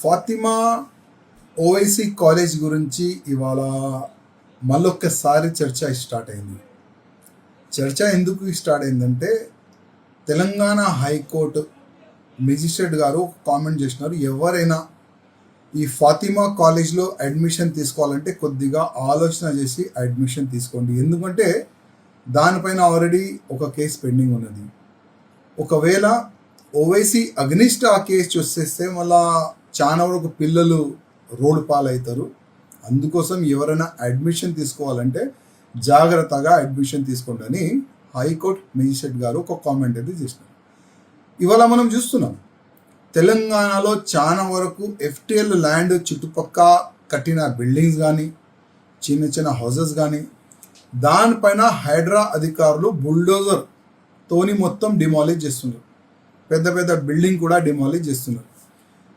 Fatima Owaisi college గురించి ఇవాళ మళ్ళొక్కసారి చర్చ స్టార్ట్ అయింది. చర్చ ఎందుకు స్టార్ట్ అయిందంటే తెలంగాణ హైకోర్టు మెజిస్ట్రేట్ గారు కామెంట్ చేసినారు, ఎవరైనా ఈ ఫాతిమా కాలేజ్లో అడ్మిషన్ తీసుకోవాలంటే కొద్దిగా ఆలోచన చేసి అడ్మిషన్ తీసుకోండి. ఎందుకంటే దానిపైన ఆల్రెడీ ఒక కేసు పెండింగ్ ఉన్నది. ఒకవేళ ఓవైసీ అగ్నిస్ట్ ఆ కేసు చూసేస్తే మళ్ళా చాలా వరకు పిల్లలు రోడ్డు పాలవుతారు. అందుకోసం ఎవరైనా అడ్మిషన్ తీసుకోవాలంటే జాగ్రత్తగా అడ్మిషన్ తీసుకోండి అని హైకోర్టు మెజిస్ట్రేట్ గారు ఒక కామెంట్ అయితే చేసినారు. ఇవాళ మనం చూస్తున్నాం తెలంగాణలో చాలా వరకు ఎఫ్టిఎల్ ల్యాండ్ చుట్టుపక్కల కట్టిన బిల్డింగ్స్ కానీ చిన్న చిన్న హౌసెస్ కానీ దానిపైన హైడ్రా అధికారులు బుల్డోజర్ తోని మొత్తం డిమాలిష్ చేస్తున్నారు. పెద్ద పెద్ద బిల్డింగ్ కూడా డిమాలిష్ చేస్తున్నారు.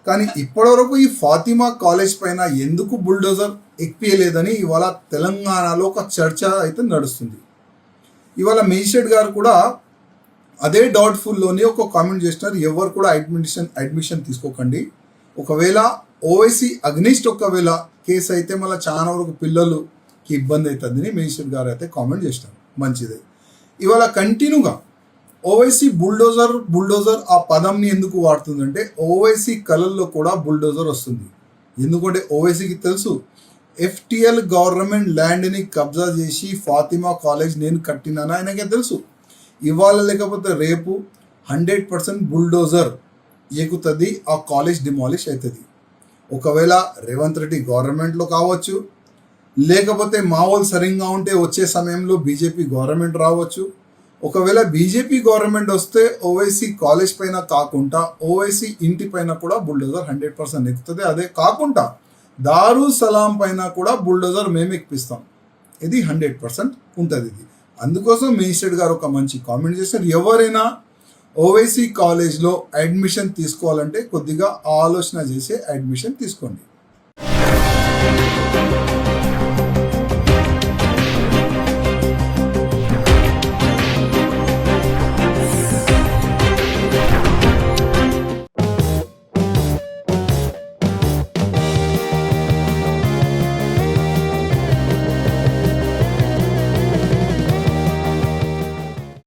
కానీ ఇప్పటివరకు ఈ ఫాతిమా కాలేజ్ పైన ఎందుకు బుల్డోజర్ ఎక్కియలేదని ఇవాళ తెలంగాణలో ఒక చర్చ అయితే నడుస్తుంది. ఇవాళ మెజిస్ట్రేట్ గారు కూడా అదే డౌట్ఫుల్లోనే ఒక కామెంట్ చేస్తున్నారు, ఎవరు కూడా అడ్మిషన్ తీసుకోకండి. ఒకవేళ ఓవైసీ అగ్నిస్ట్ ఒకవేళ కేసు అయితే మళ్ళీ చాలా వరకు పిల్లలకి ఇబ్బంది అవుతుందని మెజిస్ట్రేట్ గారు అయితే కామెంట్ చేసినారు. మంచిదే. ఇవాళ కంటిన్యూగా ఓవైసీ బుల్డోజర్ ఆ పదంని ఎందుకు వాడుతుందంటే ఓవైసీ కళల్లో కూడా బుల్డోజర్ వస్తుంది. ఎందుకంటే ఓవైసీకి తెలుసు ఎఫ్టిఎల్ గవర్నమెంట్ ల్యాండ్ని కబ్జా చేసి ఫాతిమా కాలేజ్ నేను కట్టినానా ఆయనకే తెలుసు. ఇవాళ లేకపోతే రేపు 100% బుల్డోజర్ ఎక్కుతుంది, ఆ కాలేజ్ డిమాలిష్ అవుతుంది. ఒకవేళ రేవంత్ రెడ్డి గవర్నమెంట్లో కావచ్చు, లేకపోతే మావోలు సరిగ్గా ఉంటే వచ్చే సమయంలో బీజేపీ గవర్నమెంట్ రావచ్చు. ఒకవేళ బీజేపీ గవర్నమెంట్ వస్తే ఓవైసీ కాలేజ్ పైన కాకుండా ఓవైసీ ఇంటి పైన కూడా బుల్డోజర్ 100% ఎక్కుతుంది. అదే కాకుండా దారు సలాం పైన కూడా బుల్డోజర్ మేము ఎక్కిపిస్తాం. ఇది 100% ఉంటుంది. ఇది అందుకోసం మెజిస్ట్రేట్ గారు ఒక మంచి కామెంట్ చేశారు, ఎవరైనా ఓవైసీ కాలేజ్లో అడ్మిషన్ తీసుకోవాలంటే కొద్దిగా ఆలోచన చేసి అడ్మిషన్ తీసుకోండి.